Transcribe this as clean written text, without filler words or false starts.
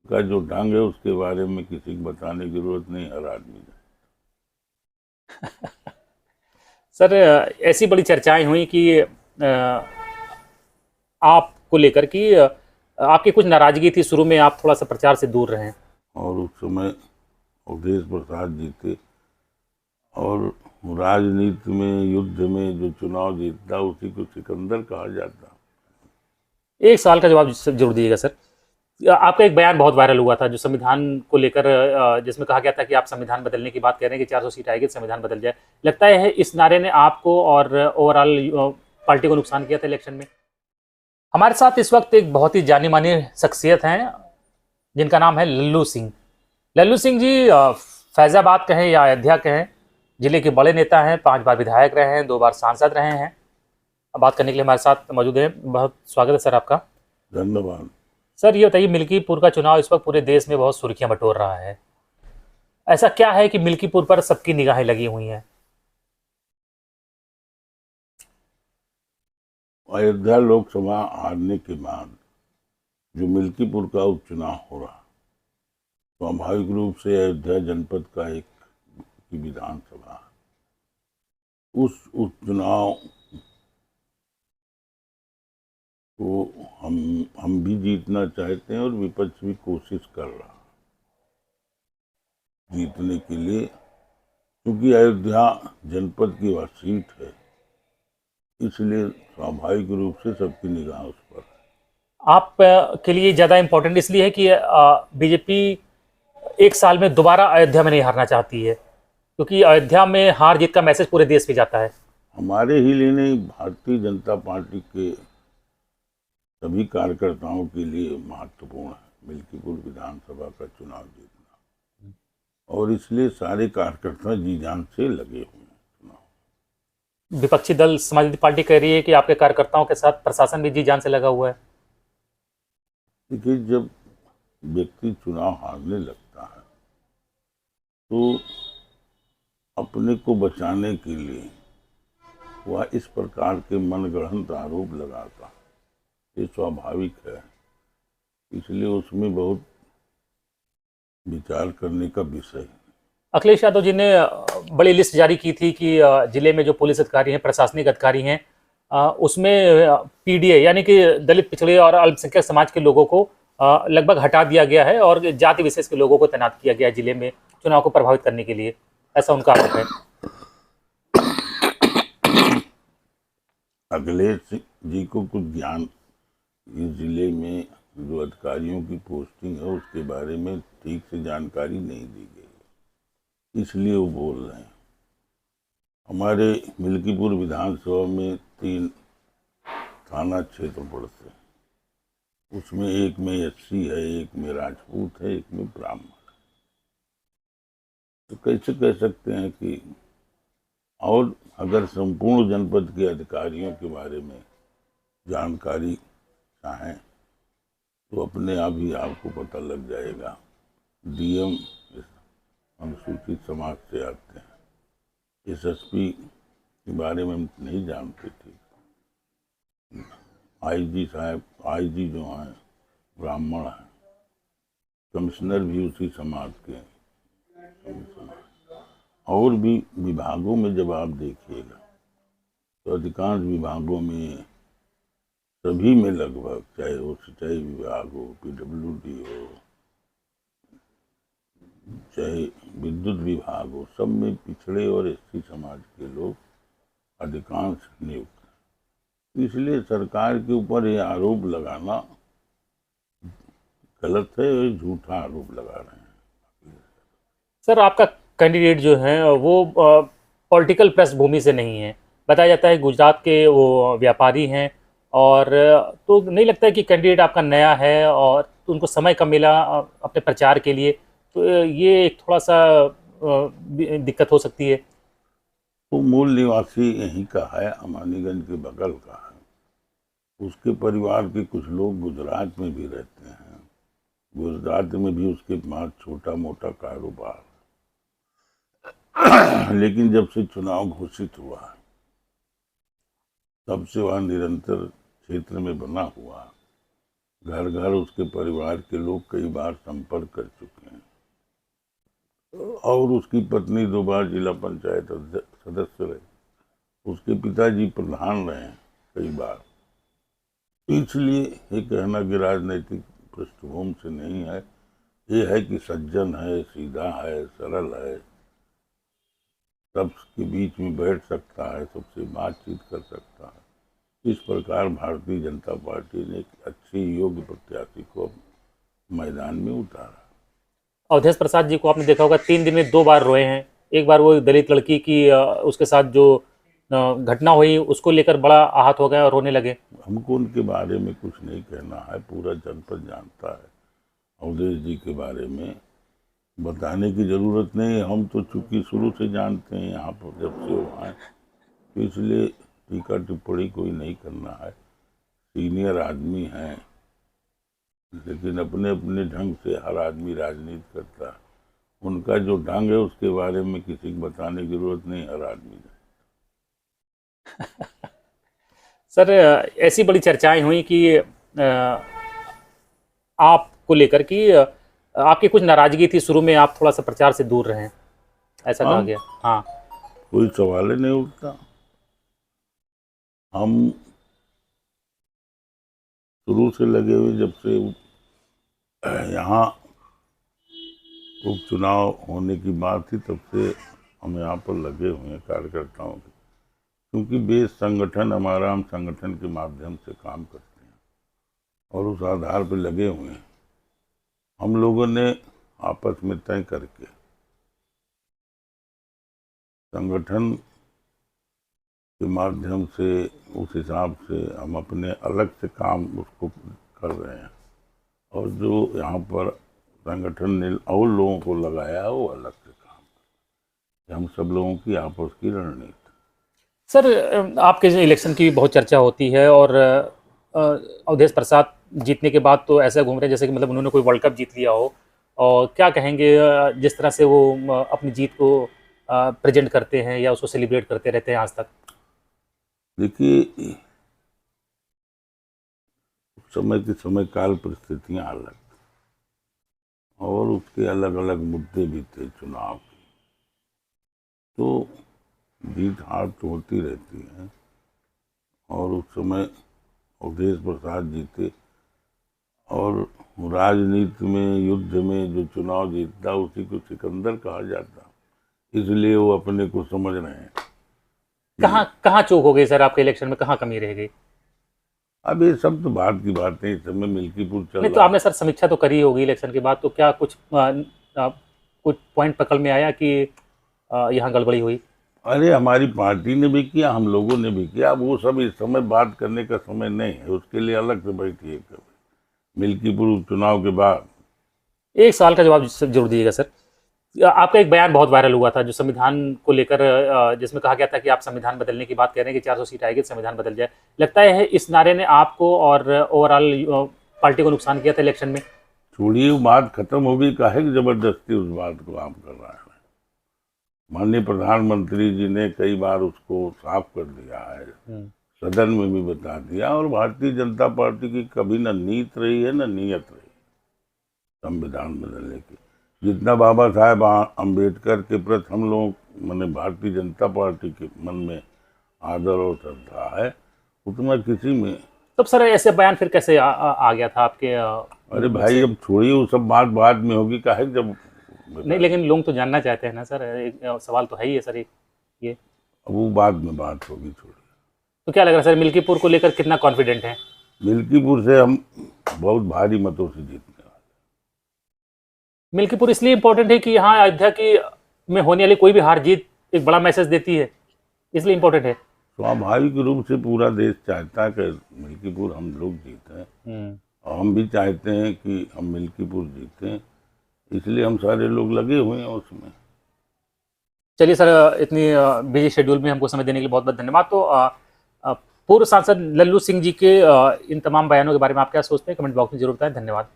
का जो ढंग है उसके बारे में किसी को बताने की जरूरत नहीं, हर आदमी जानता। सर, ऐसी बड़ी चर्चाएं हुई कि आपको लेकर कि आपकी कुछ नाराजगी थी शुरू में, आप थोड़ा सा प्रचार से दूर रहे। और उस समय अवधेश प्रसाद जी थे, और राजनीति में, युद्ध में जो चुनाव जीतता उसी को सिकंदर कहा जाता। एक साल का जवाब जरूर दीजिएगा सर। आपका एक बयान बहुत वायरल हुआ था जो संविधान को लेकर, जिसमें कहा गया था कि आप संविधान बदलने की बात कह रहे हैं कि 400 सीट आएगी तो संविधान बदल जाए। लगता है इस नारे ने आपको और ओवरऑल पार्टी को नुकसान किया था इलेक्शन में। हमारे साथ इस वक्त एक बहुत ही जानी मानी शख्सियत हैं जिनका नाम है लल्लू सिंह। लल्लू सिंह जी फैजाबाद कहें या अयोध्या कहें, जिले के बड़े नेता हैं, 5 बार विधायक रहे हैं, 2 बार सांसद रहे हैं। अब बात करने के लिए हमारे साथ मौजूद हैं। बहुत स्वागत है सर आपका। धन्यवाद। सर ये बताइए, मिल्कीपुर का चुनाव इस वक्त पूरे देश में बहुत सुर्खियां बटोर रहा है। ऐसा क्या है कि मिल्कीपुर पर सबकी निगाहें लगी हुई हैं? अयोध्या लोकसभा हारने के बाद जो मिल्कीपुर का उपचुनाव हो रहा, स्वाभाविक रूप से अयोध्या जनपद का एक की विधानसभा है। उस उपचुनाव को हम भी जीतना चाहते हैं और विपक्ष भी कोशिश कर रहा जीतने के लिए, क्योंकि अयोध्या जनपद की वह सीट है, इसलिए स्वाभाविक रूप से सबकी निगाह उस पर है। आप के लिए ज़्यादा इम्पोर्टेंट इसलिए है कि बीजेपी एक साल में दोबारा अयोध्या में नहीं हारना चाहती है, क्योंकि अयोध्या में हार जीत का मैसेज पूरे देश में जाता है। हमारे ही लिए नहीं, भारतीय जनता पार्टी के सभी कार्यकर्ताओं के लिए महत्वपूर्ण है मिल्कीपुर विधानसभा का चुनाव जीतना, और इसलिए सारे कार्यकर्ता जी जान से लगे हुए हैं चुनाव। विपक्षी दल समाजवादी पार्टी कह रही है कि आपके कार्यकर्ताओं के साथ प्रशासन भी जी जान से लगा हुआ है। देखिए, जब व्यक्ति चुनाव हारने लगता है तो अपने को बचाने के लिए वह इस प्रकार के मनगढ़ंत आरोप लगाता है, ये स्वाभाविक है। इसलिए उसमें बहुत विचार करने का विषय है। अखिलेश यादव जी ने बड़ी लिस्ट जारी की थी कि जिले में जो पुलिस अधिकारी हैं, प्रशासनिक अधिकारी हैं, उसमें पीडीए यानी कि दलित, पिछड़े और अल्पसंख्यक समाज के लोगों को लगभग हटा दिया गया है और जाति विशेष के लोगों को तैनात किया गया है जिले में चुनाव को प्रभावित करने के लिए। ऐसा उनका आरोप है। अखिलेश जी को कुछ ज्ञान, इस जिले में जो अधिकारियों की पोस्टिंग है उसके बारे में ठीक से जानकारी नहीं दी गई, इसलिए वो बोल रहे हैं। हमारे मिल्कीपुर विधानसभा में 3 थाना क्षेत्र पड़ते हैं, उसमें एक में एससी है, एक में राजपूत है, एक में ब्राह्मण। तो कैसे कह सकते हैं कि, और अगर संपूर्ण जनपद के अधिकारियों के बारे में जानकारी चाहें तो अपने आप ही आपको पता लग जाएगा। डीएम अनुसूचित समाज से आते हैं, एसएसपी के बारे में हम नहीं जानते थे, आईजी साहब, आईजी जो हैं ब्राह्मण हैं, कमिश्नर भी उसी समाज के हैं। और भी विभागों में जब आप देखिएगा तो अधिकांश विभागों में, सभी में लगभग, चाहे वो सिंचाई विभाग हो, पीडब्ल्यूडी हो, चाहे विद्युत विभाग हो, सब में पिछड़े और एससी समाज के लोग अधिकांश नियुक्त हैं। इसलिए सरकार के ऊपर ये आरोप लगाना गलत है और झूठा आरोप लगा रहे हैं। सर आपका कैंडिडेट जो है वो पॉलिटिकल पृष्ठभूमि से नहीं है, बताया जाता है गुजरात के वो व्यापारी हैं, और तो नहीं लगता है कि कैंडिडेट आपका नया है और तो उनको समय कम मिला अपने प्रचार के लिए, तो ये एक थोड़ा सा दिक्कत हो सकती है। वो मूल निवासी यहीं का है, अमानीगंज के बगल का है। उसके परिवार के कुछ लोग गुजरात में भी रहते हैं, गुजरात में भी उसके पास छोटा मोटा कारोबार। लेकिन जब से चुनाव घोषित हुआ तब से वह निरंतर क्षेत्र में बना हुआ, घर घर उसके परिवार के लोग कई बार संपर्क कर चुके हैं, और उसकी पत्नी 2 बार जिला पंचायत सदस्य रहे, उसके पिताजी प्रधान रहे हैं कई बार। इसलिए ये कहना कि राजनीतिक पृष्ठभूमि से नहीं है, ये है कि सज्जन है, सीधा है, सरल है, सबके बीच में बैठ सकता है, सबसे बातचीत कर सकता है। इस प्रकार भारतीय जनता पार्टी ने एक अच्छे योग्य प्रत्याशी को मैदान में उतारा। अवधेश प्रसाद जी को आपने देखा होगा 3 दिन में 2 बार रोए हैं। एक बार वो दलित लड़की की उसके साथ जो घटना हुई उसको लेकर बड़ा आहत हो गए और रोने लगे। हमको उनके बारे में कुछ नहीं कहना है, पूरा जनपद जानता है। अवधेश जी के बारे में बताने की जरूरत नहीं है, हम तो चूंकि शुरू से जानते हैं यहाँ पर जब से वो आए, तो इसलिए टीका टिप्पणी कोई नहीं करना है। सीनियर आदमी हैं, लेकिन अपने अपने ढंग से हर आदमी राजनीति करता है। उनका जो ढंग है उसके बारे में किसी को बताने की जरूरत नहीं, हर आदमी सर ऐसी बड़ी चर्चाएं हुई कि आपको लेकर कि आपकी कुछ नाराजगी थी, शुरू में आप थोड़ा सा प्रचार से दूर रहे, ऐसा कहा गया। हाँ, कोई सवाल ही नहीं उठता। हम शुरू से लगे हुए, जब से यहाँ उपचुनाव होने की बात थी तब से हम यहाँ पर लगे हुए हैं कार्यकर्ताओं के, क्योंकि बेस संगठन हमारा, हम संगठन के माध्यम से काम करते हैं और उस आधार पर लगे हुए हैं। हम लोगों ने आपस में तय करके संगठन के माध्यम से, उस हिसाब से हम अपने अलग से काम उसको कर रहे हैं, और जो यहाँ पर संगठन ने और लोगों को लगाया है वो अलग से काम कर। हम सब लोगों की आपस की रणनीति। सर आपके इलेक्शन की भी बहुत चर्चा होती है, और अवधेश प्रसाद जीतने के बाद तो ऐसा घूम रहे हैं जैसे कि मतलब उन्होंने कोई वर्ल्ड कप जीत लिया हो, और क्या कहेंगे जिस तरह से वो अपनी जीत को प्रेजेंट करते हैं या उसको सेलिब्रेट करते रहते हैं आज तक? देखिए, समय के समय काल परिस्थितियां अलग, और उसके अलग अलग मुद्दे भी थे चुनाव के, तो जीत हार तो होती रहती है। और उस समय अवधेश प्रसाद जीते, और राजनीति में, युद्ध में जो चुनाव जीतता उसी को सिकंदर कहा जाता, इसलिए वो अपने को समझ रहे हैं। कहाँ चूक हो गई सर आपके इलेक्शन में, कहाँ कमी रह गई? अब ये सब तो बात की बात है, इस समय मिल्कीपुर चल नहीं तो रहा आपने सर समीक्षा तो करी होगी इलेक्शन के बाद, तो क्या कुछ कुछ पॉइंट पकड़ में आया कि यहाँ गड़बड़ी हुई? अरे हमारी पार्टी ने भी किया, हम लोगों ने भी किया। अब वो सब इस समय बात करने का समय नहीं है, उसके लिए अलग से बैठिए कभी मिल्कीपुर चुनाव के बाद। 1 साल का जवाब जरूर दीजिएगा सर। आपका एक बयान बहुत वायरल हुआ था जो संविधान को लेकर, जिसमें कहा गया था कि आप संविधान बदलने की बात कह रहे हैं कि 400 सीट आएगी तो संविधान बदल जाए। लगता है इस नारे ने आपको और ओवरऑल पार्टी को नुकसान किया था इलेक्शन में? छोड़िए, वो बात खत्म हो गई, काहे कि जबरदस्ती उस बात को आप कर रहे हैं। माननीय प्रधानमंत्री जी ने कई बार उसको साफ कर दिया है, सदन में भी बता दिया, और भारतीय जनता पार्टी की कभी न नीत रही है न नीयत रही संविधान बदलने की। जितना बाबा साहेब अम्बेडकर के प्रति हम लोग, माने भारतीय जनता पार्टी के मन में आदर और श्रद्धा है, उतना किसी में। तब सर ऐसे बयान फिर कैसे आ गया था आपके? अरे भाई अब छोड़िए, वो सब बात बाद में होगी, काहे जब नहीं, लेकिन लोग तो जानना चाहते हैं ना सर, एक सवाल तो है ही है सर ये। वो बाद में बात होगी, छोड़िए। तो क्या लग रहा है सर, मिल्कीपुर को लेकर कितना कॉन्फिडेंट है? मिल्कीपुर से हम बहुत भारी मतों से जीतने वाले। मिल्कीपुर इसलिए इम्पोर्टेंट है कि यहाँ अयोध्या की में होने वाली कोई भी हार जीत एक बड़ा मैसेज देती है, इसलिए इम्पोर्टेंट है। स्वाभाविक रूप से पूरा देश चाहता है कि मिल्कीपुर हम लोग जीतें, और हम भी चाहते हैं कि हम मिल्कीपुर जीतें, इसलिए हम सारे लोग लगे हुए हैं उसमें। चलिए सर, इतनी बिजी शेड्यूल में हमको समय देने के लिए बहुत बहुत धन्यवाद। तो पूर्व सांसद लल्लू सिंह जी के इन तमाम बयानों के बारे में आप क्या सोचते हैं, कमेंट बॉक्स में जरूर बताएं। धन्यवाद।